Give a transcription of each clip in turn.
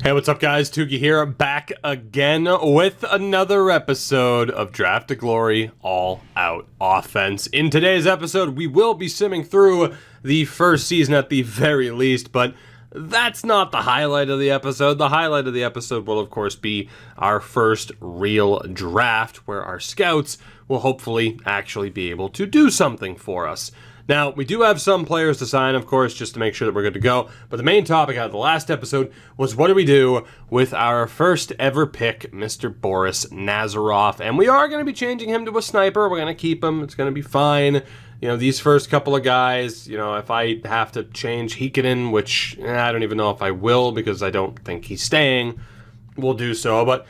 Hey, what's up guys? Tuki here, back again with another episode of Draft to Glory All Out Offense. In today's episode, we will be simming through the first season at the very least, but that's not the highlight of the episode. The highlight of the episode will, of course, be our first real draft, where our scouts will hopefully actually be able to do something for us. Now, we do have some players to sign, of course, just to make sure that we're good to go. But the main topic out of the last episode was what do we do with our first ever pick, Mr. Boris Nazarov. And we are going to be changing him to a sniper. We're going to keep him. It's going to be fine. You know, these first couple of guys, you know, if I have to change Heikkinen, which I don't even know if I will because I don't think he's staying, we'll do so. But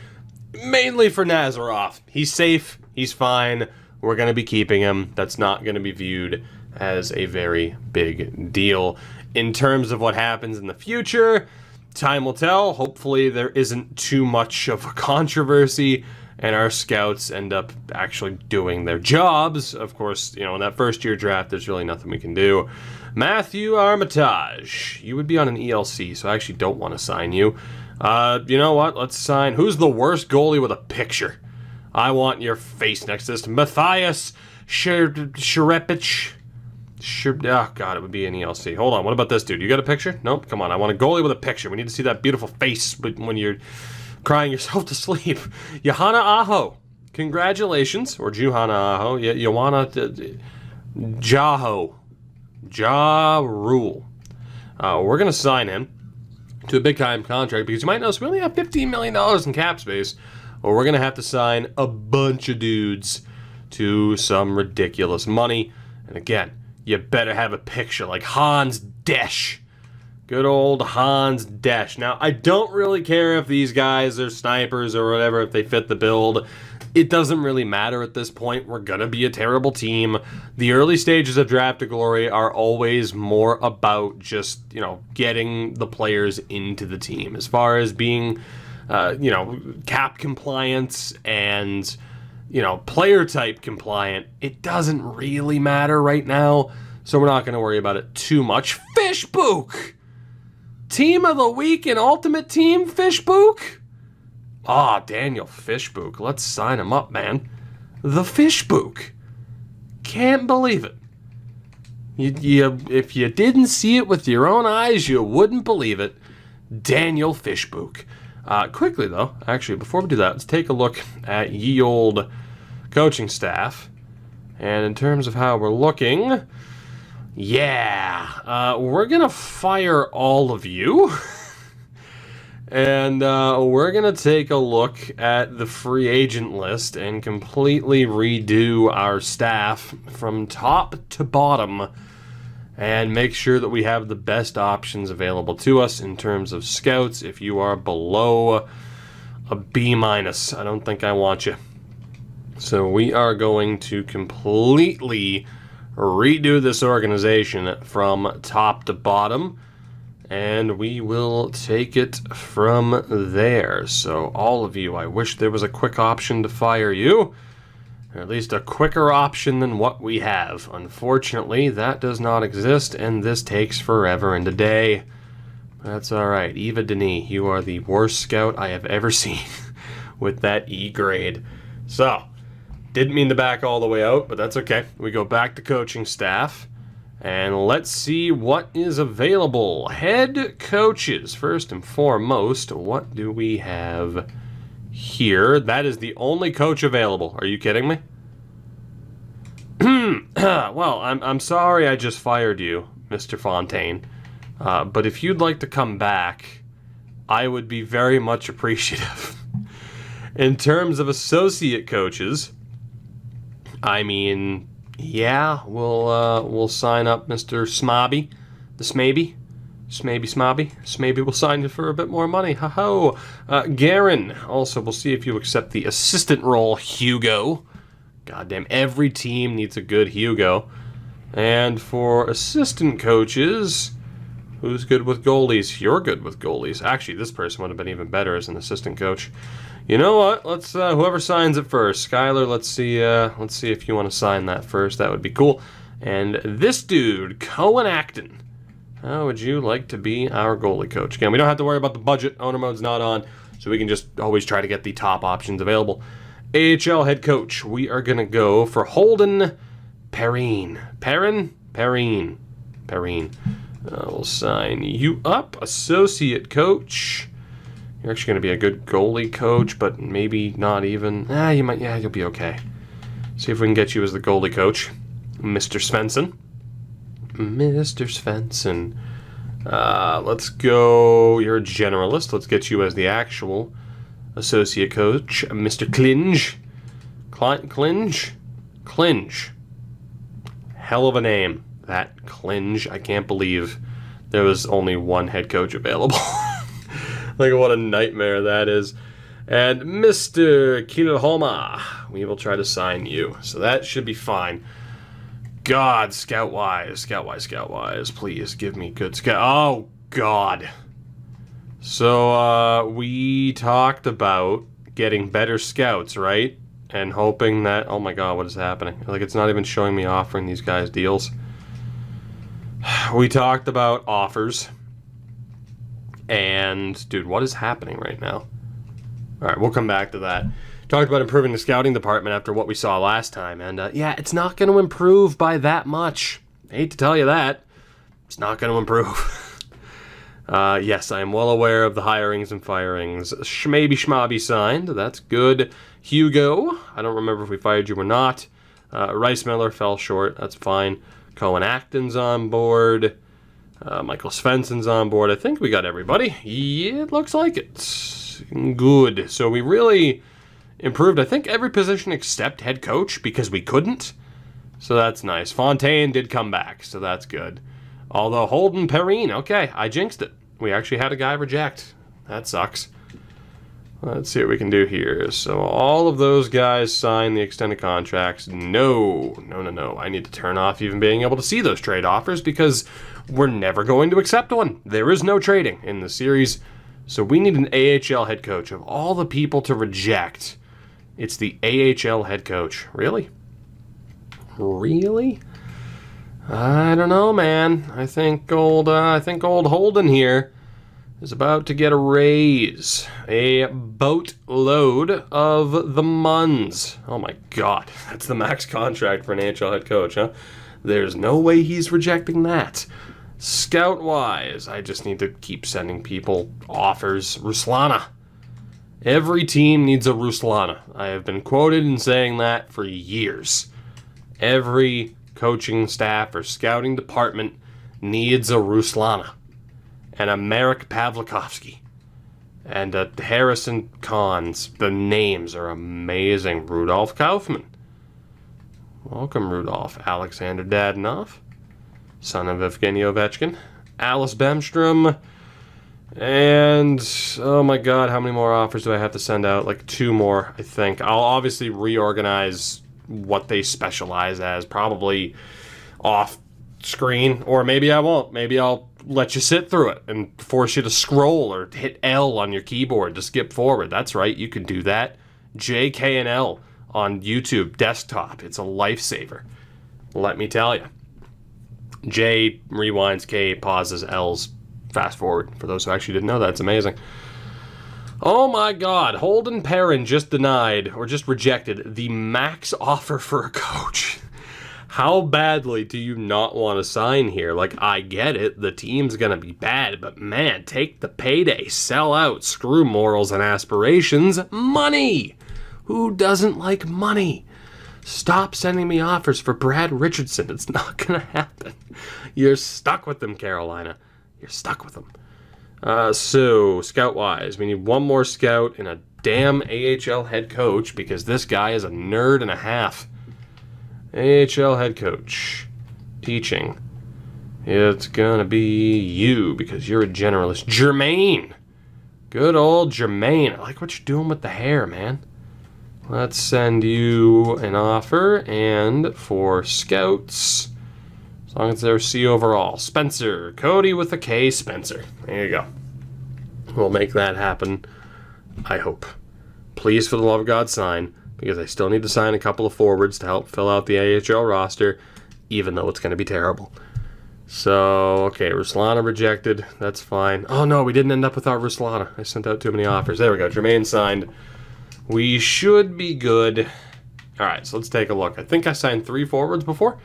mainly for Nazarov. He's safe. He's fine. We're going to be keeping him. That's not going to be viewed as a very big deal. In terms of what happens in the future, time will tell. Hopefully there isn't too much of a controversy and our scouts end up actually doing their jobs. Of course, you know, in that first year draft, there's really nothing we can do. Matthew Armitage, you would be on an ELC, so I actually don't want to sign you. You know what? Let's sign. Who's the worst goalie with a picture? I want your face next to this. Matthias Sherepich. Oh, God, it would be an ELC. Hold on, what about this dude? You got a picture? Nope, come on, I want a goalie with a picture. We need to see that beautiful face when you're crying yourself to sleep. Johanna Aho, congratulations. Or Juhana Aho. Johanna Jaho. Ja Rule. We're going to sign him to a big-time contract because you might notice we only have $15 million in cap space. Or we're going to have to sign a bunch of dudes to some ridiculous money. And again, you better have a picture like Hans Desch. Good old Hans Desch. Now, I don't really care if these guys are snipers or whatever, if they fit the build. It doesn't really matter at this point. We're going to be a terrible team. The early stages of Draft to Glory are always more about just, you know, getting the players into the team. As far as being, you know, cap compliance and, you know, player type compliant, it doesn't really matter right now, so we're not going to worry about it too much. Fishbook! Team of the week in Ultimate Team, Fishbook? Ah, Daniel Fishbook. Let's sign him up, man. The Fishbook. Can't believe it. If you didn't see it with your own eyes, you wouldn't believe it. Daniel Fishbook. Quickly, though, actually, before we do that, let's take a look at ye old coaching staff. And in terms of how we're looking, yeah, we're going to fire all of you. And we're going to take a look at the free agent list and completely redo our staff from top to bottom and make sure that we have the best options available to us in terms of scouts. If you are below a B-, I don't think I want you. So we are going to completely redo this organization from top to bottom, and we will take it from there. So all of you, I wish there was a quick option to fire you. Or at least a quicker option than what we have. Unfortunately, that does not exist, and this takes forever and a day. That's alright. Eva Denis, you are the worst scout I have ever seen with that E grade. So, didn't mean to back all the way out, but that's okay. We go back to coaching staff, and let's see what is available. Head coaches, first and foremost, what do we have here? That is the only coach available. Are you kidding me? Well, I'm sorry I just fired you, Mr. Fontaine. But if you'd like to come back, I would be very much appreciative. In terms of associate coaches, I mean, yeah, we'll sign up Mr. Smobby, the Smaby. Maybe we'll sign you for a bit more money. Ho-ho. Garen, also, we'll see if you accept the assistant role, Hugo. Goddamn, every team needs a good Hugo. And for assistant coaches, who's good with goalies? You're good with goalies. Actually, this person would have been even better as an assistant coach. You know what? Let's whoever signs it first. Skylar, let's see if you want to sign that first. That would be cool. And this dude, Cohen Acton. how would you like to be our goalie coach? Again, we don't have to worry about the budget. Owner mode's not on, so we can just always try to get the top options available. AHL head coach, we are going to go for Holden Perrine. Perrine. We'll sign you up. Associate coach. You're actually going to be a good goalie coach, but maybe not even. You might. Yeah, you'll be okay. See if we can get you as the goalie coach. Mr. Svensson. Let's go. You're a generalist. Let's get you as the actual associate coach, Mr. Klinge. Klinge. Hell of a name. That Klinge. I can't believe there was only one head coach available. Like, what a nightmare that is. And Mr. Kilhoma, we will try to sign you. So that should be fine. God, scout-wise, please give me good scout. Oh, God. So, we talked about getting better scouts, right? And hoping that, oh my God, what is happening? Like, it's not even showing me offering these guys deals. We talked about offers. And, dude, what is happening right now? All right, we'll come back to that. Talked about improving the scouting department after what we saw last time. And, yeah, it's not going to improve by that much. I hate to tell you that. It's not going to improve. Yes, I am well aware of the hirings and firings. Schmaby Schmobby signed. That's good. Hugo, I don't remember if we fired you or not. Rice Miller fell short. That's fine. Cohen Acton's on board. Michael Svensson's on board. I think we got everybody. Yeah, it looks like it. Good. So we really improved, I think, every position except head coach because we couldn't. So that's nice. Fontaine did come back, so that's good. Although Holden Perrine, okay, I jinxed it. We actually had a guy reject. That sucks. Let's see what we can do here. So all of those guys signed the extended contracts. No. I need to turn off even being able to see those trade offers because we're never going to accept one. There is no trading in the series. So we need an AHL head coach. Of all the people to reject, it's the AHL head coach. Really? I don't know, man. I think old Holden here is about to get a raise. A boatload of the Muns. Oh my God, that's the max contract for an AHL head coach, huh? There's no way he's rejecting that. Scout-wise, I just need to keep sending people offers. Ruslana. Every team needs a Ruslana. I have been quoted in saying that for years. Every coaching staff or scouting department needs a Ruslana. And a Marek Pavlikovsky. And a Harrison Kahns. The names are amazing. Rudolf Kaufman. Welcome, Rudolf. Alexander Dadonov. Son of Evgeny Ovechkin. Alice Bemstrom. And, oh my God, how many more offers do I have to send out? Like 2 more, I think. I'll obviously reorganize what they specialize as. Probably off screen. Or maybe I won't. Maybe I'll let you sit through it and force you to scroll or hit L on your keyboard to skip forward. That's right, you can do that. JK and L on YouTube desktop. It's a lifesaver. Let me tell you. J rewinds, K pauses, L's fast forward. For those who actually didn't know that, it's amazing. Oh my God, Holden Perrin just denied or just rejected the max offer for a coach. How badly do you not want to sign here? Like, I get it, the team's gonna be bad, but man, take the payday, sell out, screw morals and aspirations. Money! Who doesn't like money? Stop sending me offers for Brad Richardson. It's not gonna happen. You're stuck with them, Carolina. You're stuck with them. So, scout-wise, we need one more scout and a damn AHL head coach because this guy is a nerd and a half. AHL head coach. Teaching. It's gonna be you because you're a generalist. Jermaine! Good old Jermaine. I like what you're doing with the hair, man. Let's send you an offer, and for scouts, as long as they're C overall, Spencer. Cody with a K, Spencer. There you go. We'll make that happen, I hope. Please, for the love of God, sign, because I still need to sign a couple of forwards to help fill out the AHL roster, even though it's going to be terrible. So, okay, Ruslana rejected. That's fine. Oh, no, we didn't end up without Ruslana. I sent out too many offers. There we go. Jermaine signed. We should be good. All right, so let's take a look. I think I signed 3 forwards before.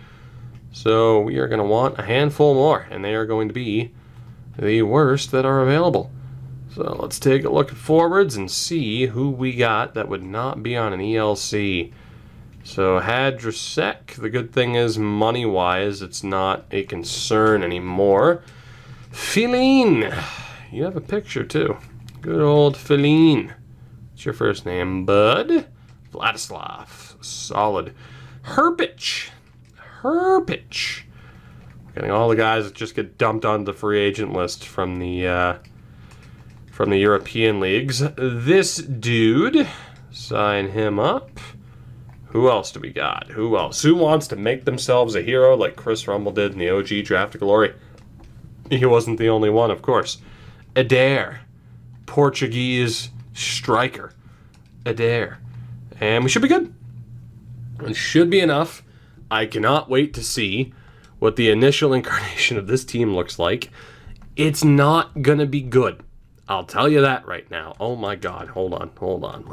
So we are going to want a handful more, and they are going to be the worst that are available. So let's take a look at forwards and see who we got that would not be on an ELC. So Hadrasek, the good thing is money-wise, it's not a concern anymore. Feline, you have a picture too. Good old Feline. What's your first name, bud? Vladislav, solid. Herpich. Getting all the guys that just get dumped on the free agent list from the European leagues. This dude, sign him up. Who else do we got? Who else? Who wants to make themselves a hero like Chris Rummel did in the OG Draft of Glory? He wasn't the only one, of course. Adair, Portuguese striker. Adair. And we should be good. It should be enough. I cannot wait to see what the initial incarnation of this team looks like. It's not going to be good. I'll tell you that right now. Oh my God. Hold on.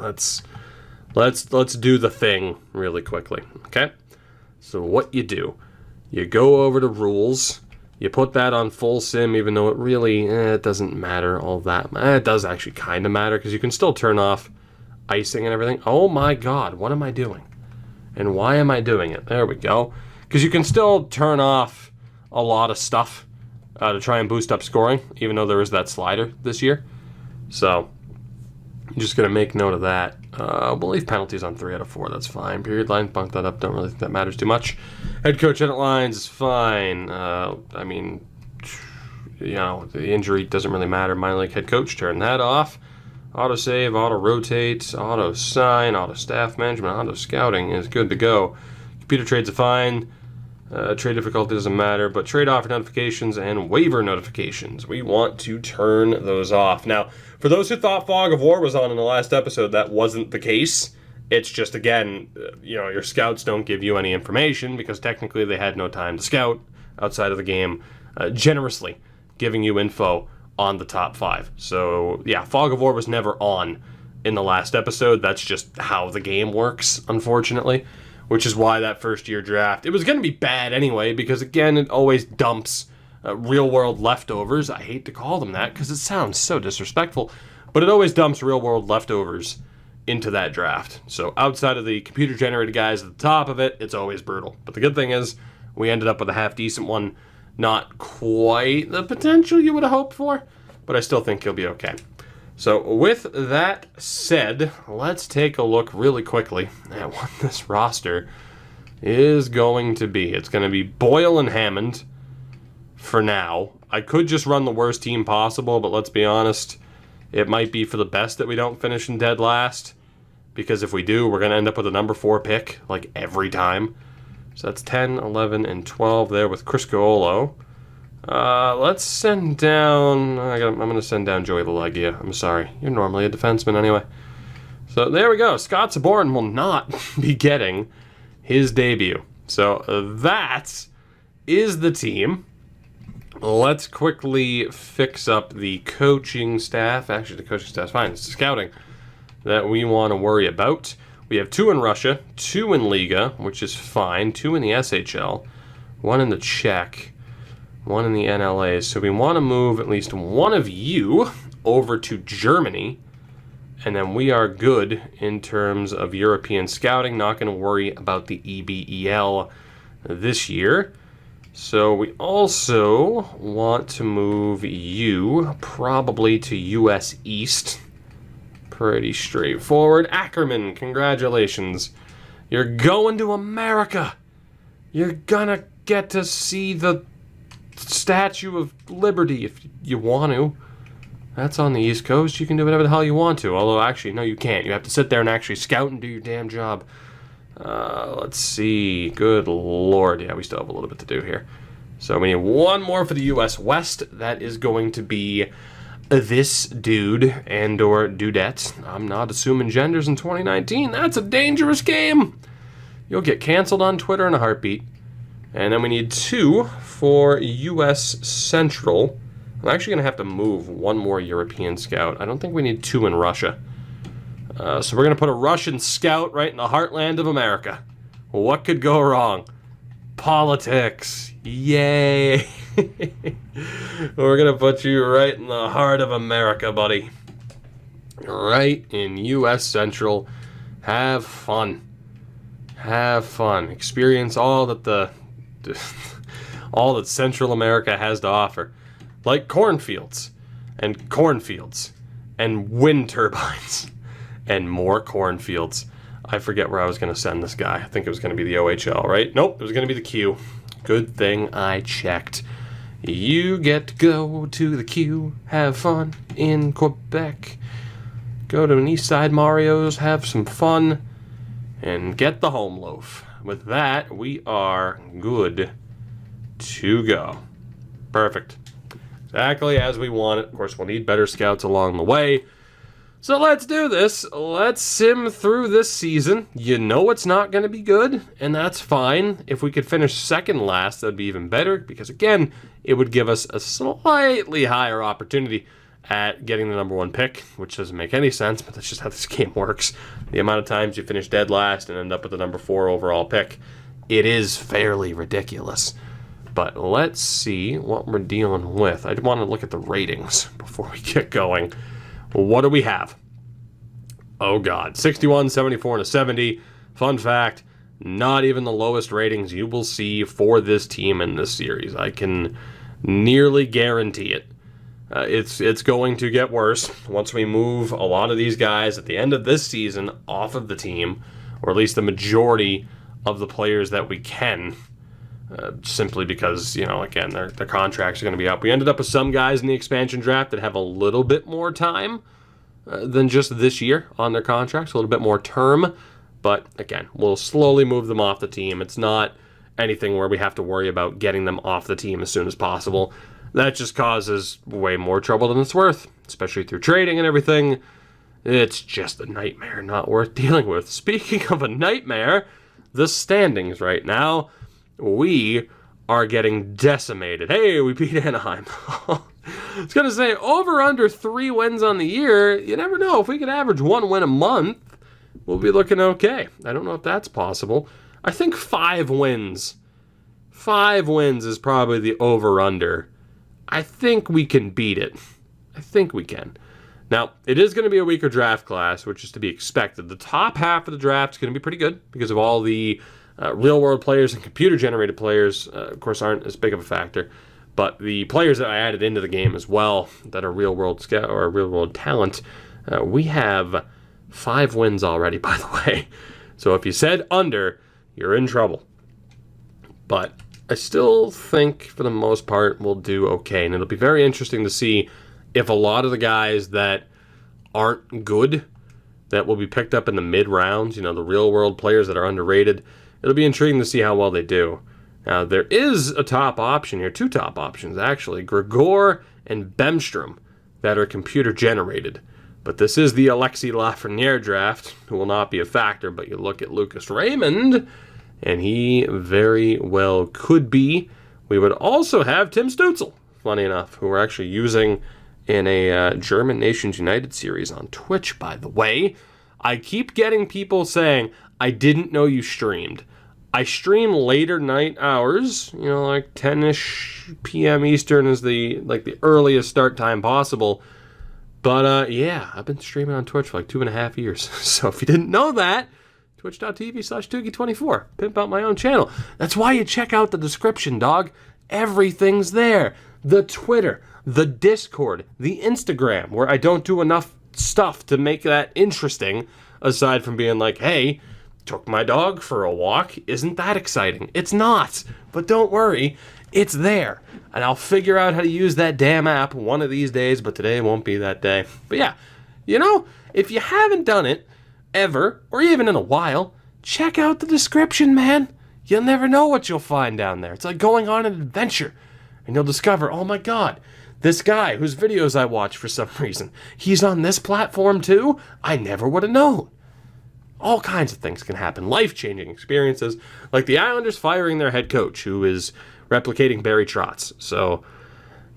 Let's do the thing really quickly, okay? So what you do, you go over to rules, you put that on full sim, even though it really, it doesn't matter all that. It does actually kind of matter, because you can still turn off icing and everything. Oh my God, what am I doing? And why am I doing it? There we go. Because you can still turn off a lot of stuff to try and boost up scoring, even though there is that slider this year. So I'm just going to make note of that. We'll leave penalties on 3 out of 4. That's fine. Period lines, bunk that up. Don't really think that matters too much. Head coach edit lines is fine. I mean, you know, the injury doesn't really matter. Minor league head coach, turn that off. Auto save, auto rotate, auto sign, auto staff management, auto scouting is good to go. Computer trades are fine. Trade difficulty doesn't matter, but trade offer notifications and waiver notifications, we want to turn those off. Now, for those who thought Fog of War was on in the last episode, that wasn't the case. It's just, again, your scouts don't give you any information because technically they had no time to scout outside of the game, generously giving you info on the top 5. So, yeah, Fog of War was never on in the last episode. That's just how the game works, unfortunately. Which is why that first-year draft, it was going to be bad anyway, because, again, it always dumps real-world leftovers. I hate to call them that, because it sounds so disrespectful, but it always dumps real-world leftovers into that draft. So outside of the computer-generated guys at the top of it, it's always brutal. But the good thing is, we ended up with a half-decent one. Not quite the potential you would have hoped for, but I still think he'll be okay. So with that said, let's take a look really quickly at what this roster is going to be. It's going to be Boyle and Hammond for now. I could just run the worst team possible, but let's be honest, it might be for the best that we don't finish in dead last, because if we do, we're going to end up with a number 4 pick, like every time. So that's 10, 11, and 12 there with Chris Coolo. Let's send down... I'm going to send down Joey LaLeggia. I'm sorry. You're normally a defenseman anyway. So there we go. Scott Saborin will not be getting his debut. So that is the team. Let's quickly fix up the coaching staff. Actually, the coaching staff's fine. It's the scouting that we want to worry about. We have 2 in Russia, 2 in Liga, which is fine, 2 in the SHL, 1 in the Czech, 1 in the NLA. So we want to move at least one of you over to Germany, and then we are good in terms of European scouting. Not going to worry about the EBEL this year. So we also want to move you probably to US East. Pretty straightforward. Ackerman, congratulations. You're going to America. You're gonna get to see the Statue of Liberty if you want to. That's on the East Coast. You can do whatever the hell you want to. Although, actually, no, you can't. You have to sit there and actually scout and do your damn job. Let's see. Good Lord. Yeah, we still have a little bit to do here. So we need one more for the U.S. West. That is going to be this dude and or dudette. I'm not assuming genders in 2019. That's a dangerous game. You'll get canceled on Twitter in a heartbeat. And then we need 2 for U.S. Central. I'm actually going to have to move 1 more European scout. I don't think we need 2 in Russia. So we're going to put a Russian scout right in the heartland of America. What could go wrong? Politics. Yay. We're going to put you right in the heart of America, buddy. Right in U.S. Central. Have fun. Have fun. Experience all that all that Central America has to offer. Like cornfields. And wind turbines. And more cornfields. I forget where I was going to send this guy. I think it was going to be the OHL, right? Nope, it was going to be the Q. Good thing I checked. You get to go to the Q, have fun in Quebec. Go to an East Side Mario's, have some fun, and get the home loaf. With that, we are good to go. Perfect. Exactly as we want it. Of course, we'll need better scouts along the way. So let's do this. Let's sim through this season. You know it's not going to be good, and that's fine. If we could finish second last, that'd be even better, because again, it would give us a slightly higher opportunity at getting the number 1 pick, which doesn't make any sense, but that's just how this game works. The amount of times you finish dead last and end up with the number 4 overall pick, it is fairly ridiculous. But let's see what we're dealing with. I want to look at the ratings before we get going. What do we have? Oh God, 61, 74, and a 70. Fun fact, not even the lowest ratings you will see for this team in this series. I can nearly guarantee it. It's going to get worse once we move a lot of these guys at the end of this season off of the team, or at least the majority of the players that we can, simply because, you know, again, their contracts are going to be up. We ended up with some guys in the expansion draft that have a little bit more time than just this year on their contracts, a little bit more term, but again, we'll slowly move them off the team. It's not anything where we have to worry about getting them off the team as soon as possible. That just causes way more trouble than it's worth, especially through trading and everything. It's just a nightmare, not worth dealing with. Speaking of a nightmare, the standings right now, we are getting decimated. Hey, we beat Anaheim. I was going to say, over under 3 wins on the year, you never know. If we could average 1 win a month, we'll be looking okay. I don't know if that's possible. I think 5 wins. 5 wins is probably the over-under. I think we can beat it. I think we can. Now, it is going to be a weaker draft class, which is to be expected. The top half of the draft is going to be pretty good because of all the real-world players and computer-generated players, of course, aren't as big of a factor. But the players that I added into the game as well that are real-world or real-world talent, we have 5 wins already, by the way. So if you said under, you're in trouble. But I still think, for the most part, we'll do okay. And it'll be very interesting to see if a lot of the guys that aren't good, that will be picked up in the mid-rounds, you know, the real-world players that are underrated, it'll be intriguing to see how well they do. Now, there is a top option here, 2 top options, actually, Grigor and Bemstrom, that are computer-generated. But this is the Alexis Lafreniere draft, who will not be a factor, but you look at Lucas Raymond, and he very well could be. We would also have Tim Stützle, funny enough, who we're actually using in a German Nations United series on Twitch, by the way. I keep getting people saying, I didn't know you streamed. I stream later night hours, you know, like 10-ish p.m. Eastern is the earliest start time possible. But yeah, I've been streaming on Twitch for like 2.5 years. So if you didn't know that, twitch.tv/Toogie24. Pimp out my own channel. That's why you check out the description, dog. Everything's there. The Twitter, the Discord, the Instagram, where I don't do enough stuff to make that interesting, aside from being like, hey, took my dog for a walk. Isn't that exciting? It's not. But don't worry. It's there. And I'll figure out how to use that damn app one of these days, but today won't be that day. But yeah, you know, if you haven't done it ever, or even in a while, check out the description, man. You'll never know what you'll find down there. It's like going on an adventure. And you'll discover, oh my God, this guy whose videos I watch for some reason, he's on this platform too? I never would have known. All kinds of things can happen. Life-changing experiences, like the Islanders firing their head coach, who is replicating Barry Trotz. So,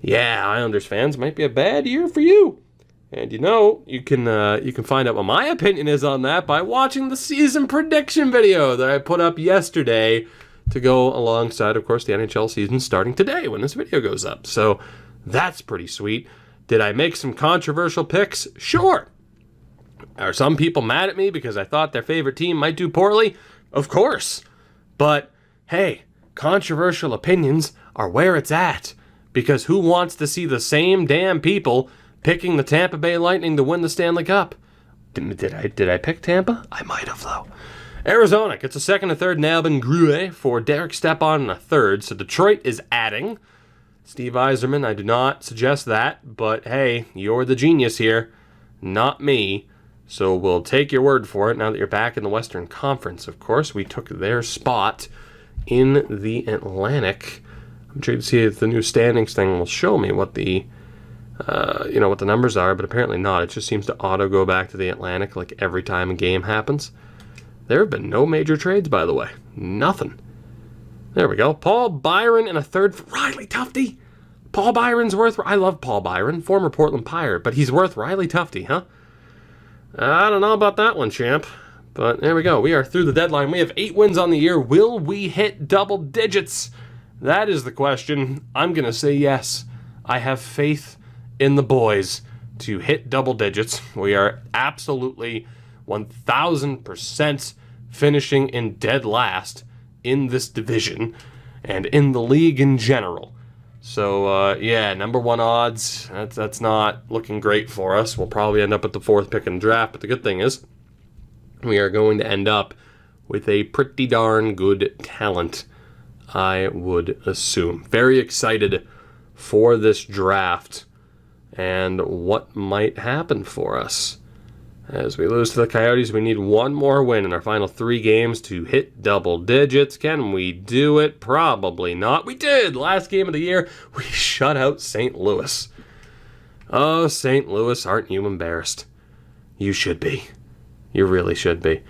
yeah, Islanders fans, might be a bad year for you. And you can find out what my opinion is on that by watching the season prediction video that I put up yesterday to go alongside, of course, the NHL season starting today when this video goes up. So that's pretty sweet. Did I make some controversial picks? Sure. Are some people mad at me because I thought their favorite team might do poorly? Of course. But, hey, controversial opinions are where it's at. Because who wants to see the same damn people picking the Tampa Bay Lightning to win the Stanley Cup? Did I pick Tampa? I might have, though. Arizona gets a second and third in Albin Grue for Derek Stepan and a third. So Detroit is adding. Steve Yzerman, I do not suggest that. But, hey, you're the genius here, not me. So we'll take your word for it now that you're back in the Western Conference. Of course, we took their spot in the Atlantic. I'm trying to see if the new standings thing will show me what the what the numbers are, but apparently not. It just seems to auto go back to the Atlantic like every time a game happens. There have been no major trades, by the way. Nothing. There we go. Paul Byron and a third for Riley Tufte. Paul Byron's worth... I love Paul Byron, former Portland Pirate, but he's worth Riley Tufte, huh? I don't know about that one, champ. But there we go. We are through the deadline. We have 8 wins on the year. Will we hit double digits? That is the question. I'm going to say yes. I have faith in the boys to hit double digits. We are absolutely 1,000% finishing in dead last in this division and in the league in general. So, number 1 odds, that's not looking great for us. We'll probably end up at the 4th pick in the draft, but the good thing is we are going to end up with a pretty darn good talent, I would assume. Very excited for this draft and what might happen for us. As we lose to the Coyotes, we need 1 more win in our final 3 games to hit double digits. Can we do it? Probably not. We did! Last game of the year, we shut out St. Louis. Oh, St. Louis, aren't you embarrassed? You should be. You really should be.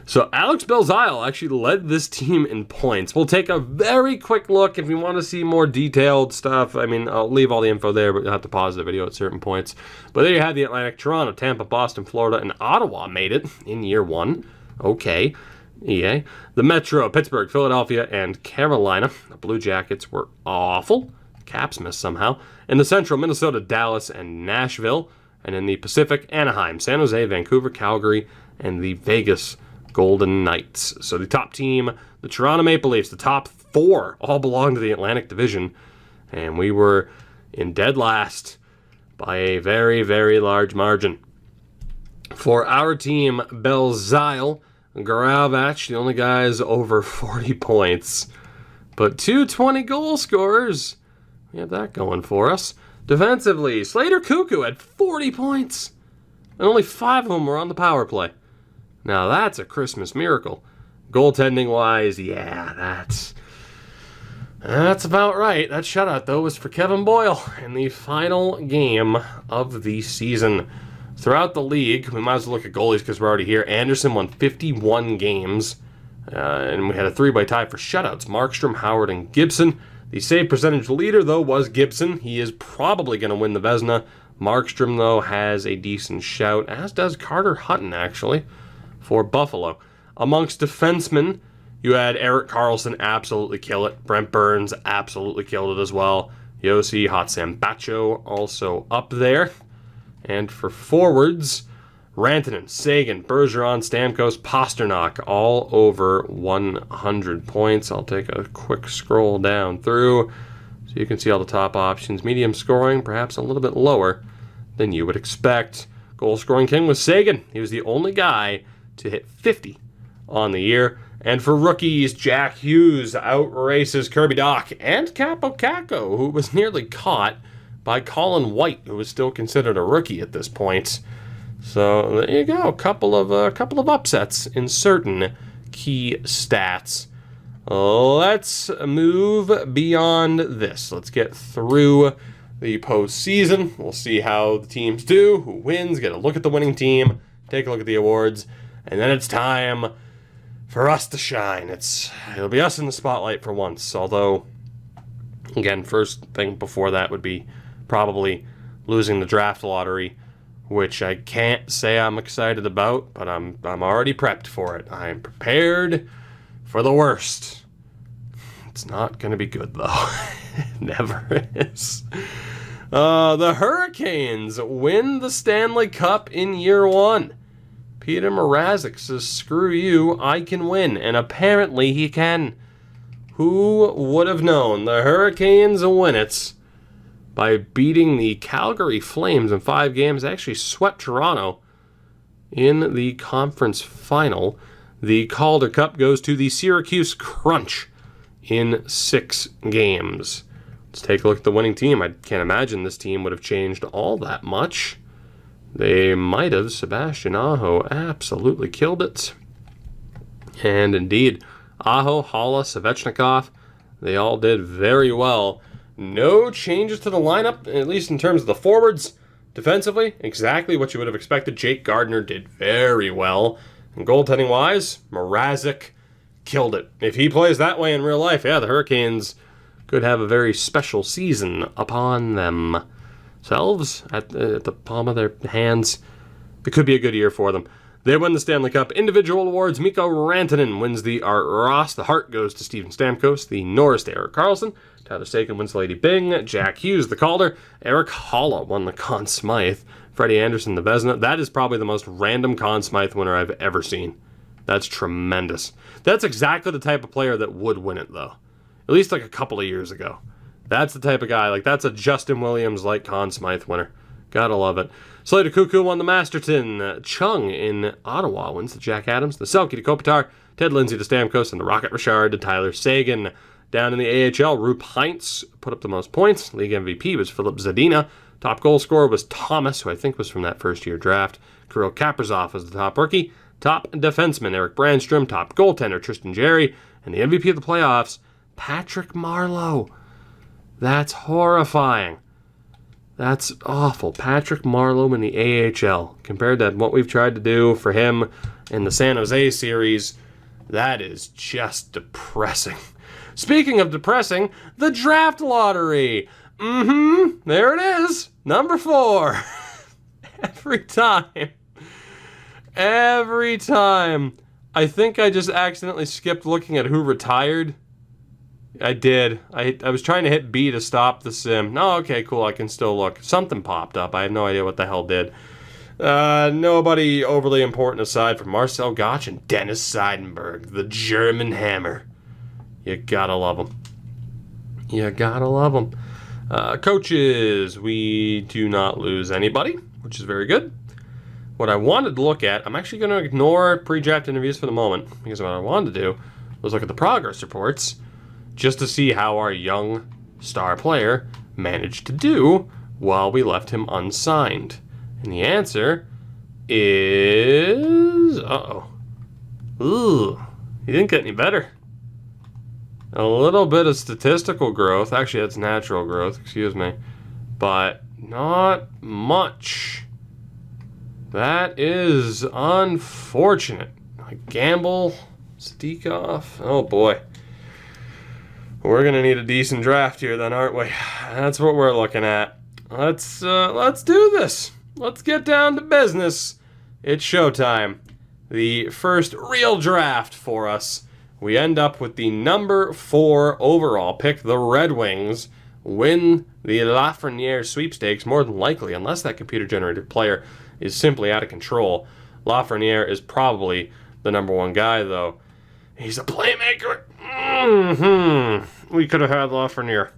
So Alex Belzile actually led this team in points. We'll take a very quick look if you want to see more detailed stuff. I mean, I'll leave all the info there, but you'll have to pause the video at certain points. But there you have the Atlantic. Toronto, Tampa, Boston, Florida, and Ottawa made it in year 1. Okay. EA. The Metro, Pittsburgh, Philadelphia, and Carolina. The Blue Jackets were awful. Caps missed somehow. In the Central, Minnesota, Dallas, and Nashville. And in the Pacific, Anaheim, San Jose, Vancouver, Calgary, and the Vegas Golden Knights. So the top team, the Toronto Maple Leafs, the top 4 all belong to the Atlantic Division. And we were in dead last by a very, very large margin. For our team, Belzile, Garavach, the only guys over 40 points. But 220 goal scorers. We have that going for us. Defensively, Slater Cuckoo had 40 points. And only 5 of them were on the power play. Now that's a Christmas miracle. Goaltending-wise, yeah, that's about right. That shutout, though, was for Kevin Boyle in the final game of the season. Throughout the league, we might as well look at goalies because we're already here. Anderson won 51 games, and we had a 3-way tie for shutouts. Markstrom, Howard, and Gibson. The save percentage leader, though, was Gibson. He is probably going to win the Vezina. Markstrom, though, has a decent shout, as does Carter Hutton, actually, for Buffalo. Amongst defensemen, you had Erik Karlsson absolutely kill it. Brent Burns absolutely killed it as well. Yossi Hatsambacho also up there. And for forwards, Rantanen, Sagan, Bergeron, Stamkos, Pasternak, all over 100 points. I'll take a quick scroll down through so you can see all the top options. Medium scoring, perhaps a little bit lower than you would expect. Goal scoring king was Sagan. He was the only guy to hit 50 on the year. And for rookies, Jack Hughes outraces Kirby Dach and Capo Caco, who was nearly caught by Colin White, who was still considered a rookie at this point. So there you go, a couple of upsets in certain key stats. Let's move beyond this. Let's get through the postseason. We'll see how the teams do, who wins, get a look at the winning team, take a look at the awards, and then it's time for us to shine. It'll be us in the spotlight for once, although, again, first thing before that would be probably losing the draft lottery, which I can't say I'm excited about, but I'm already prepped for it. I'm prepared for the worst. It's not going to be good, though. It never is. The Hurricanes win the Stanley Cup in year one. Peter Mrazek says, screw you, I can win. And apparently he can. Who would have known? The Hurricanes win it by beating the Calgary Flames in 5 games. They actually swept Toronto in the conference final. The Calder Cup goes to the Syracuse Crunch in 6 games. Let's take a look at the winning team. I can't imagine this team would have changed all that much. They might have. Sebastian Aho absolutely killed it. And indeed, Aho, Haula, Svechnikov, they all did very well. No changes to the lineup, at least in terms of the forwards. Defensively, exactly what you would have expected. Jake Gardiner did very well. And goaltending-wise, Mrazek killed it. If he plays that way in real life, yeah, the Hurricanes could have a very special season upon themselves at the palm of their hands. It could be a good year for them. They win the Stanley Cup. Individual awards, Mikko Rantanen wins the Art Ross. The Hart goes to Steven Stamkos. The Norris to Erik Karlsson. Tyler Seguin wins the Lady Byng. Jack Hughes the Calder. Eric Haula won the Conn Smythe. Freddie Anderson the Vezina. That is probably the most random Conn Smythe winner I've ever seen. That's tremendous. That's exactly the type of player that would win it, though. At least like a couple of years ago. That's the type of guy. Like, that's a Justin Williams-like Conn Smythe winner. Gotta love it. Slater Cuckoo won the Masterton. Chung in Ottawa wins the Jack Adams. The Selke to Kopitar. Ted Lindsay to Stamkos. And the Rocket Richard to Tyler Seguin. Down in the AHL, Roop Heinz put up the most points. League MVP was Philip Zadina. Top goal scorer was Thomas, who I think was from that first-year draft. Kirill Kaprizov was the top rookie. Top defenseman, Eric Brandstrom. Top goaltender, Tristan Jarry. And the MVP of the playoffs, Patrick Marleau. That's horrifying. That's awful. Patrick Marleau in the AHL. Compared to what we've tried to do for him in the San Jose series, that is just depressing. Speaking of depressing, the draft lottery. There it is. Number 4. Every time. I think I just accidentally skipped looking at who retired. I did. I was trying to hit B to stop the sim. No, okay, cool. I can still look. Something popped up. I have no idea what the hell did. Nobody overly important aside from Marcel Gotch and Dennis Seidenberg, the German Hammer. You gotta love them. You gotta love them. Coaches, we do not lose anybody, which is very good. What I wanted to look at, I'm actually going to ignore pre-draft interviews for the moment, because what I wanted to do was look at the progress reports just to see how our young star player managed to do while we left him unsigned. And the answer is... Ooh, he didn't get any better. A little bit of statistical growth. Actually, that's natural growth, excuse me. But not much. That is unfortunate. Gamble, Stikov. Oh boy. We're going to need a decent draft here then, aren't we? That's what we're looking at. Let's do this. Let's get down to business. It's showtime. The first real draft for us. We end up with the number 4 overall pick. The Red Wings win the Lafreniere sweepstakes, more than likely, unless that computer-generated player is simply out of control. Lafreniere is probably the number 1 guy, though. He's a playmaker. We could have had Lafreniere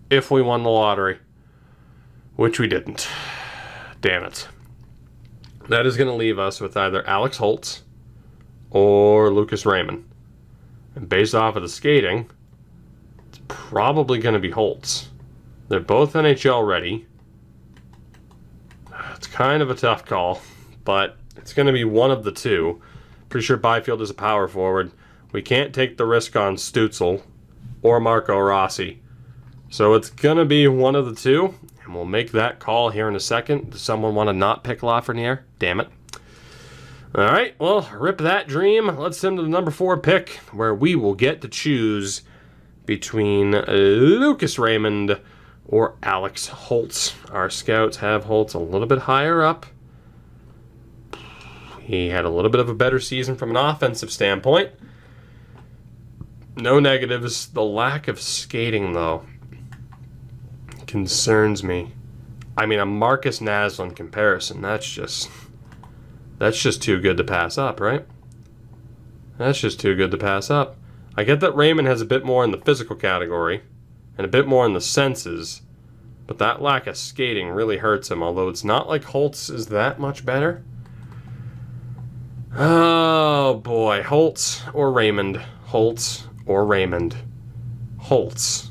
if we won the lottery, which we didn't. Damn it. That is going to leave us with either Alex Holtz or Lucas Raymond. And based off of the skating, it's probably going to be Holtz. They're both NHL ready. It's kind of a tough call, but it's going to be one of the two. Pretty sure Byfield is a power forward. We can't take the risk on Stützle or Marco Rossi. So it's going to be one of the two, and we'll make that call here in a second. Does someone want to not pick Lafreniere? Damn it. All right, well, rip that dream. Let's send to the number 4 pick, where we will get to choose between Lucas Raymond or Alex Holtz. Our scouts have Holtz a little bit higher up. He had a little bit of a better season from an offensive standpoint. No negatives. The lack of skating, though, concerns me. I mean, a Marcus Naslund comparison, that's just too good to pass up, right? That's just too good to pass up. I get that Raymond has a bit more in the physical category and a bit more in the senses, but that lack of skating really hurts him, although it's not like Holtz is that much better. Oh boy, Holtz or Raymond. Holtz or Raymond. Holtz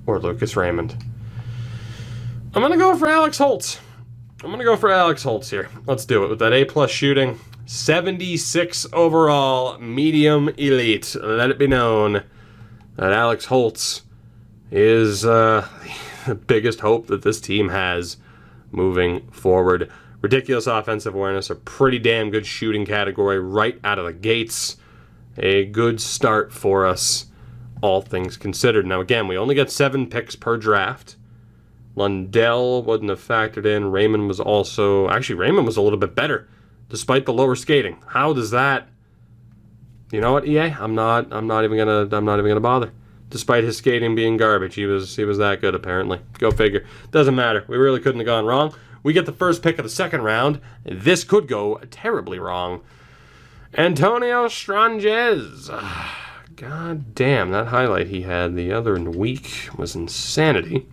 or Lucas Raymond. I'm going to go for Alex Holtz. I'm going to go for Alex Holtz here. Let's do it with that A+ shooting. 76 overall, medium elite. Let it be known that Alex Holtz is the biggest hope that this team has moving forward. Ridiculous offensive awareness, a pretty damn good shooting category right out of the gates. A good start for us, all things considered. Now again, we only get 7 picks per draft. Lundell wouldn't have factored in. Raymond was also... Actually, Raymond was a little bit better, despite the lower skating. How does that... You know what, EA? I'm not even gonna bother. Despite his skating being garbage, he was that good apparently. Go figure. Doesn't matter. We really couldn't have gone wrong. We get the first pick of the second round. This could go terribly wrong. Antonio Stranges. God damn, that highlight he had the other week was insanity.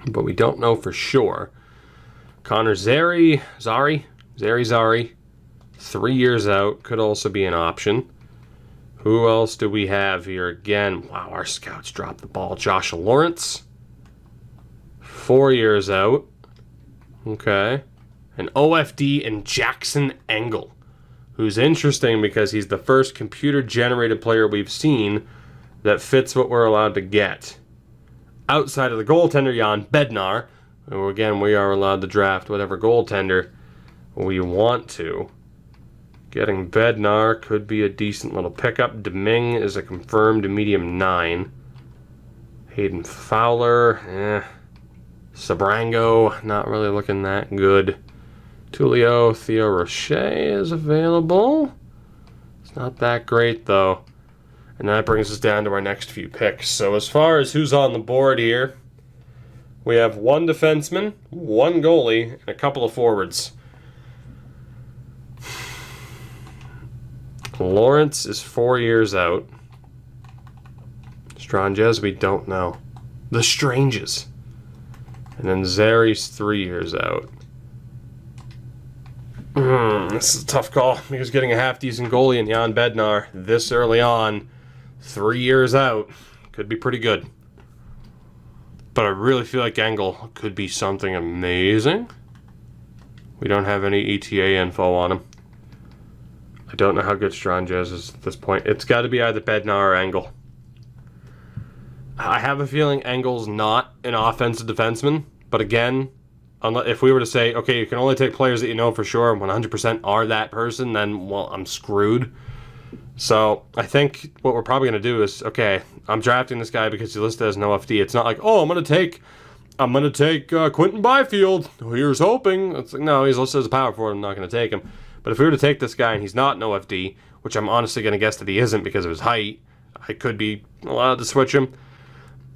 But we don't know for sure. Connor Zary. 3 years out. Could also be an option. Who else do we have here again? Wow, our scouts dropped the ball. Josh Lawrence. 4 years out. Okay. An OFD and Jackson Engel, who's interesting because he's the first computer-generated player we've seen that fits what we're allowed to get. Outside of the goaltender, Jan Bednar, who again, we are allowed to draft whatever goaltender we want to. Getting Bednar could be a decent little pickup. Deming is a confirmed medium 9. Hayden Fowler, Sabrango, not really looking that good. Tulio Theo Roche is available. It's not that great, though. And that brings us down to our next few picks. So as far as who's on the board here, we have 1 defenseman, 1 goalie, and a couple of forwards. Lawrence is 4 years out. Stranges, we don't know. The Stranges. And then Zary's 3 years out. This is a tough call because getting a half-decent goalie in Jan Bednar this early on, 3 years out, could be pretty good. But I really feel like Engel could be something amazing. We don't have any ETA info on him. I don't know how good Stranges is at this point. It's got to be either Bednar or Engel. I have a feeling Engel's not an offensive defenseman, but again, if we were to say, okay, you can only take players that you know for sure 100% are that person, then, well, I'm screwed. So I think what we're probably going to do is, okay, I'm drafting this guy because he's listed as an OFD. It's not like, oh, I'm going to take Quentin Byfield. Here's hoping. It's like, no, he's listed as a power forward. I'm not going to take him. But if we were to take this guy and he's not an OFD, which I'm honestly going to guess that he isn't because of his height, I could be allowed to switch him.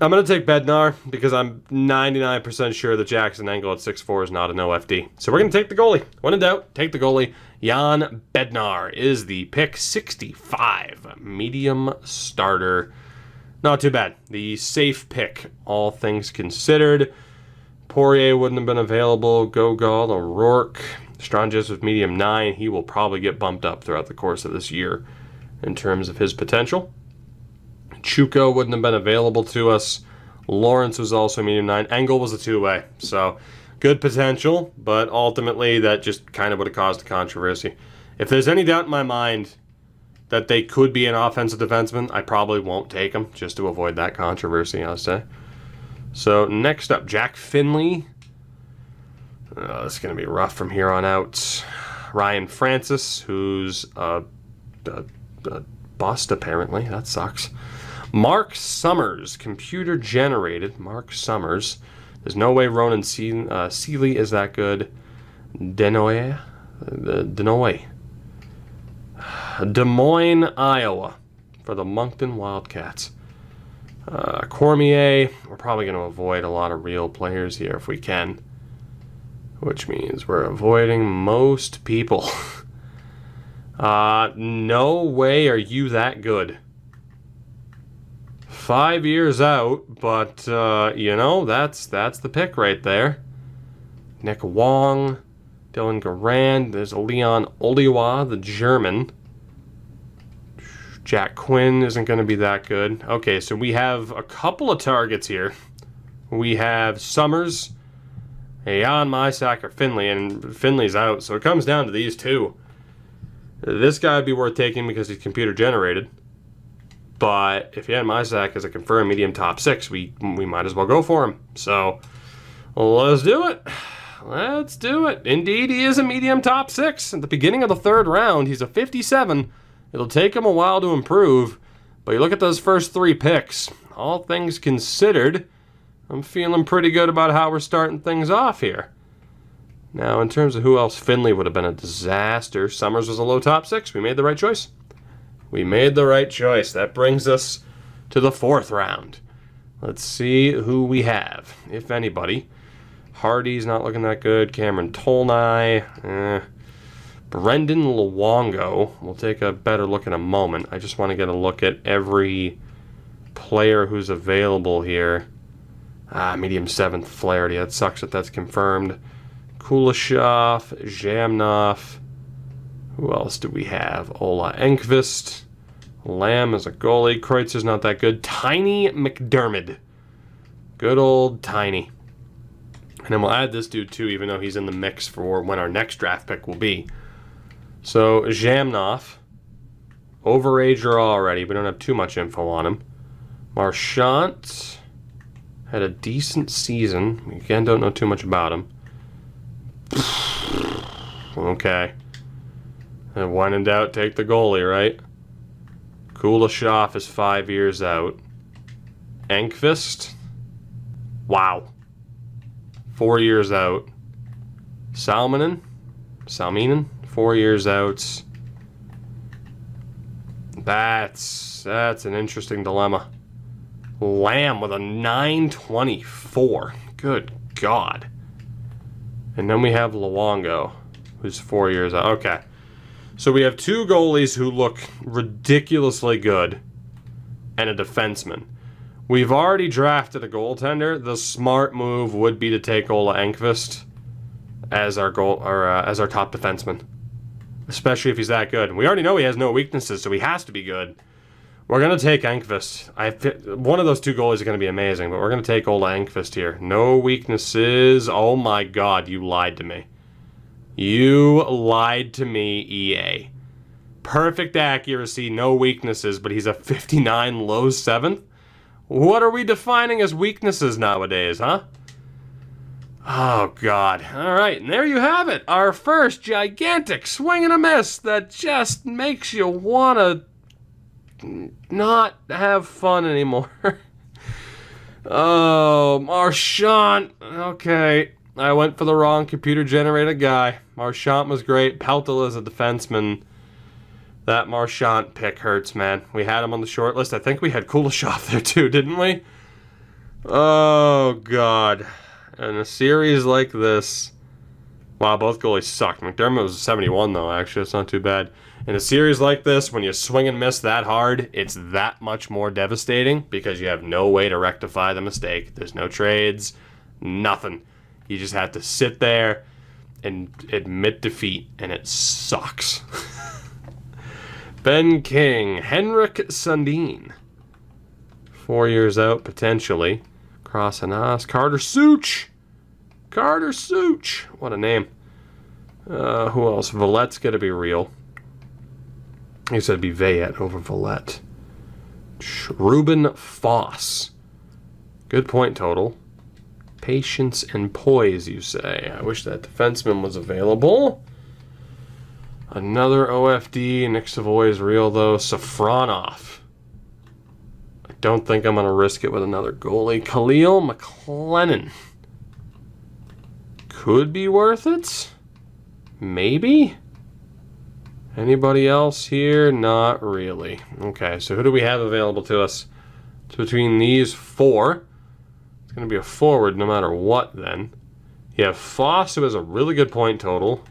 I'm going to take Bednar because I'm 99% sure that Jackson Engel at 6'4" is not an OFD. So we're going to take the goalie. When in doubt, take the goalie. Jan Bednar is the pick 65, medium starter. Not too bad. The safe pick, all things considered. Poirier wouldn't have been available. Gogol, O'Rourke. Stranges with medium 9. He will probably get bumped up throughout the course of this year in terms of his potential. Chuko wouldn't have been available to us. Lawrence was also medium 9. Engel was a two-way. So good potential, but ultimately that just kind of would have caused a controversy. If there's any doubt in my mind that they could be an offensive defenseman, I probably won't take them just to avoid that controversy, I'll say. So next up, Jack Finley. This is going to be rough from here on out. Ryan Francis, who's a bust apparently. That sucks. Mark Summers, computer generated. Mark Summers. There's no way Ronan Seeley is that good. Denoy. Des Moines, Iowa, for the Moncton Wildcats. Cormier, we're probably going to avoid a lot of real players here if we can, which means we're avoiding most people. No way are you that good. 5 years out, but, you know, that's the pick right there. Nick Wong, Dylan Garand, there's a Leon Oliwa, the German. Jack Quinn isn't going to be that good. Okay, so we have a couple of targets here. We have Summers, Jan Mysak, or Finley, and Finley's out, so it comes down to these two. This guy would be worth taking because he's computer generated. But if Jan Mysak is a confirmed medium top 6, we might as well go for him. So let's do it. Let's do it. Indeed, he is a medium top 6. At the beginning of the 3rd round, he's a 57. It'll take him a while to improve, but you look at those first 3 picks. All things considered, I'm feeling pretty good about how we're starting things off here. Now, in terms of who else, Finley would have been a disaster. Summers was a low top 6. We made the right choice. We made the right choice. That brings us to the 4th round. Let's see who we have, if anybody. Hardy's not looking that good. Cameron Tolnai, Brendan Luongo. We'll take a better look in a moment. I just want to get a look at every player who's available here. Medium 7th Flaherty. That sucks that that's confirmed. Kuleshov, Zhamnov. Who else do we have? Ola Enqvist. Lamb is a goalie. Kreutzer's not that good. Tiny McDermott. Good old Tiny. And then we'll add this dude too, even though he's in the mix for when our next draft pick will be. So, Zhamnov. Overager already. We don't have too much info on him. Marchant had a decent season. We again don't know too much about him. Okay. And when in doubt, take the goalie, right? Kuleshov is 5 years out. Enqvist. Wow. 4 years out. Salminen, 4 years out. That's an interesting dilemma. Lamb with a 924. Good God. And then we have Luongo, who's 4 years out. Okay. So we have 2 goalies who look ridiculously good and a defenseman. We've already drafted a goaltender. The smart move would be to take Ola Enqvist as our as our top defenseman, especially if he's that good. We already know he has no weaknesses, so he has to be good. We're gonna take Enqvist. One of those 2 goalies are gonna be amazing, but we're gonna take Ola Enqvist here. No weaknesses. Oh my God, you lied to me. You lied to me, EA. Perfect accuracy, no weaknesses, but he's a 59 low 7th? What are we defining as weaknesses nowadays, huh? Oh, God. All right, and there you have it. Our first gigantic swing and a miss that just makes you want to not have fun anymore. Oh, Marchant. Okay. I went for the wrong computer-generated guy. Marchant was great. Peltel is a defenseman. That Marchant pick hurts, man. We had him on the short list. I think we had Kuleshov there too, didn't we? Oh, God. In a series like this... Wow, both goalies sucked. McDermott was a 71, though, actually. It's not too bad. In a series like this, when you swing and miss that hard, it's that much more devastating because you have no way to rectify the mistake. There's no trades, nothing. You just have to sit there and admit defeat, and it sucks. Ben King, Henrik Sundin. 4 years out, potentially. Cross-Anas, Carter Such. Carter Such. What a name. Who else? Villette's got to be real. He said it'd be Vayette over Villette. Ruben Foss. Good point total. Patience and poise, you say. I wish that defenseman was available. Another OFD. Nick Savoy is real, though. Safronov. I don't think I'm going to risk it with another goalie. Khalil McLennan. Could be worth it. Maybe. Anybody else here? Not really. Okay, so who do we have available to us? It's between these four. It's going to be a forward no matter what, then. You have Foss, who has a really good point total.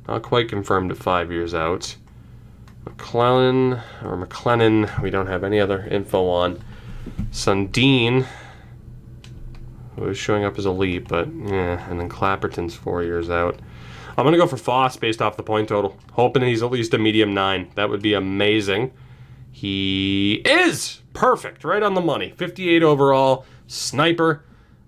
Not quite confirmed at 5 years out. McClellan, we don't have any other info on. Sundin, who is showing up as elite, but yeah, and then Clapperton's 4 years out. I'm going to go for Foss based off the point total. Hoping he's at least a medium 9. That would be amazing. He is perfect, right on the money. 58 overall, sniper.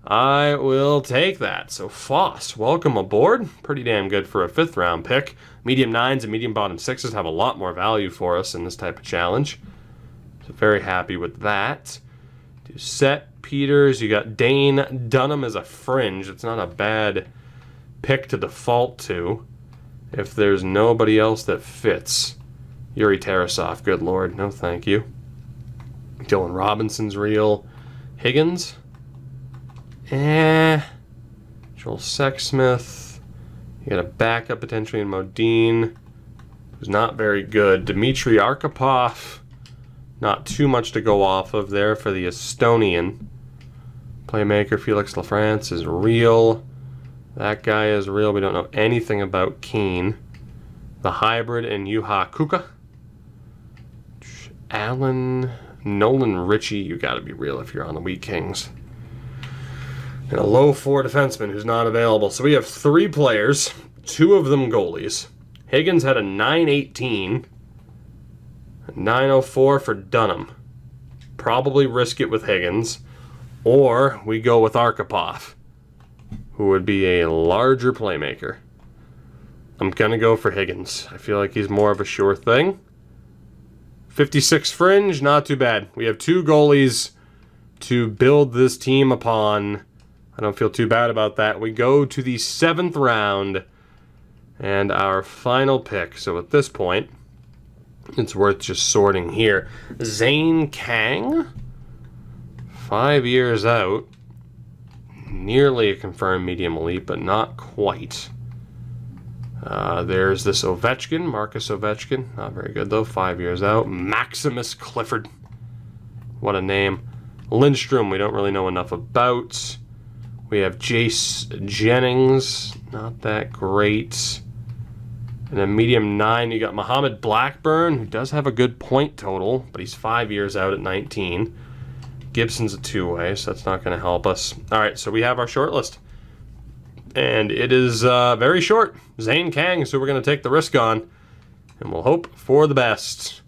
I will take that. So Foss, welcome aboard. Pretty damn good for a 5th round pick. Medium 9s and medium bottom 6s have a lot more value for us in this type of challenge. So very happy with that. Doucette, Peters, you got Dane Dunham as a fringe. It's not a bad pick to default to if there's nobody else that fits. Yuri Tarasov, good lord, no thank you. Dylan Robinson's real. Higgins? Joel Sexsmith. You got a backup potentially in Modine, who's not very good. Dmitry Arkhipov. Not too much to go off of there for the Estonian. Playmaker Felix Lafrance is real. That guy is real. We don't know anything about Keane. The hybrid and Juha Kuka. Nolan Ritchie, you got to be real if you're on the Wheat Kings. And a low 4 defenseman who's not available. So we have 3 players, 2 of them goalies. Higgins had a 918, a 904 for Dunham. Probably risk it with Higgins, or we go with Arkhipov, who would be a larger playmaker. I'm going to go for Higgins. I feel like he's more of a sure thing. 56 fringe, not too bad. We have 2 goalies to build this team upon. I don't feel too bad about that. We go to the 7th round and our final pick. So at this point, it's worth just sorting here. Zane Kang, 5 years out. Nearly a confirmed medium elite, but not quite. There's this Ovechkin, Marcus Ovechkin. Not very good, though. 5 years out. Maximus Clifford. What a name. Lindstrom, we don't really know enough about. We have Jace Jennings. Not that great. And then medium 9, you got Muhammad Blackburn, who does have a good point total, but he's 5 years out at 19. Gibson's a 2-way, so that's not going to help us. All right, so we have our short list. And it is very short. Zane Kang is who we're going to take the risk on. And we'll hope for the best.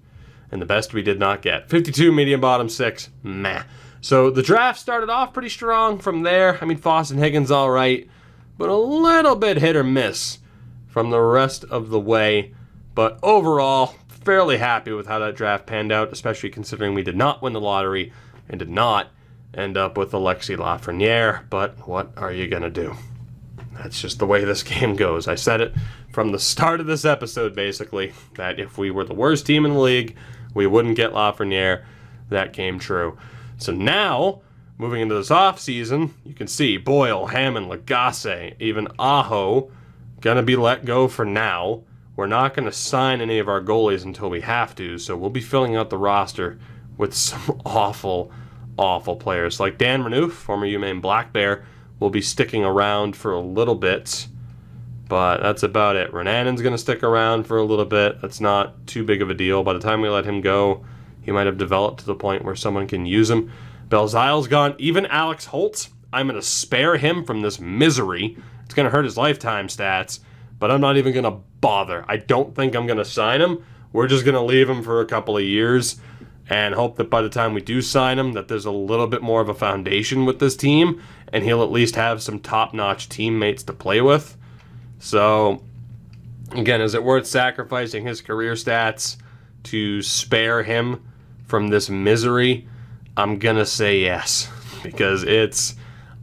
And the best we did not get. 52 medium bottom 6. Meh. So the draft started off pretty strong from there. I mean, Foss and Higgins all right. But a little bit hit or miss from the rest of the way. But overall, fairly happy with how that draft panned out, especially considering we did not win the lottery and did not end up with Alexis Lafreniere. But what are you going to do? That's just the way this game goes. I said it from the start of this episode, basically, that if we were the worst team in the league, we wouldn't get Lafreniere. That came true. So now, moving into this offseason, you can see Boyle, Hammond, Lagasse, even Aho, going to be let go for now. We're not going to sign any of our goalies until we have to, so we'll be filling out the roster with some awful, awful players. Like Dan Renouf, former UMaine Black Bear, will be sticking around for a little bit, but that's about it. Renanen's going to stick around for a little bit. That's not too big of a deal. By the time we let him go, he might have developed to the point where someone can use him. Belzile's gone. Even Alex Holtz, I'm going to spare him from this misery. It's going to hurt his lifetime stats, but I'm not even going to bother. I don't think I'm going to sign him. We're just going to leave him for a couple of years and hope that by the time we do sign him, that there's a little bit more of a foundation with this team, and he'll at least have some top-notch teammates to play with. So, again, is it worth sacrificing his career stats to spare him from this misery? I'm going to say yes, because it's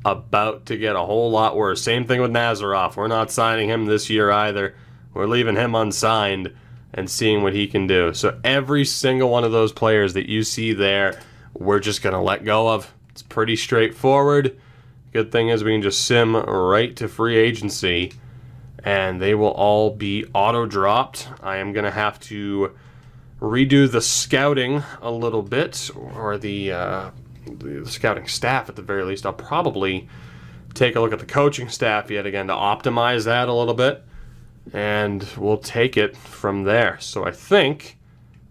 about to get a whole lot worse. Same thing with Nazarov. We're not signing him this year either. we're leaving him unsigned and seeing what he can do. So every single one of those players that you see there, we're just going to let go of. It's pretty straightforward. Good thing is we can just sim right to free agency, and they will all be auto-dropped. I am going to have to redo the scouting a little bit, or the scouting staff at the very least. I'll probably take a look at the coaching staff yet again to optimize that a little bit, and we'll take it from there. So I think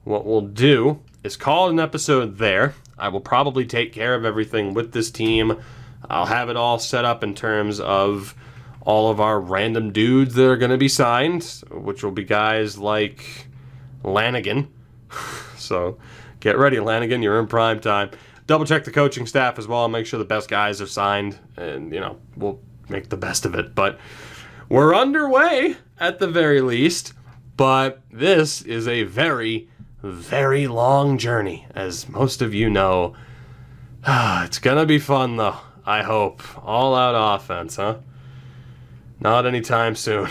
what we'll do is call it an episode there. I will probably take care of everything with this team. I'll have it all set up in terms of all of our random dudes that are going to be signed, which will be guys like Lanigan. So get ready, Lanigan. You're in prime time. Double check the coaching staff as well. Make sure the best guys are signed, and, we'll make the best of it. But we're underway at the very least. But this is a very, very long journey, as most of you know. It's going to be fun, though. I hope. All-out offense, huh? Not anytime soon.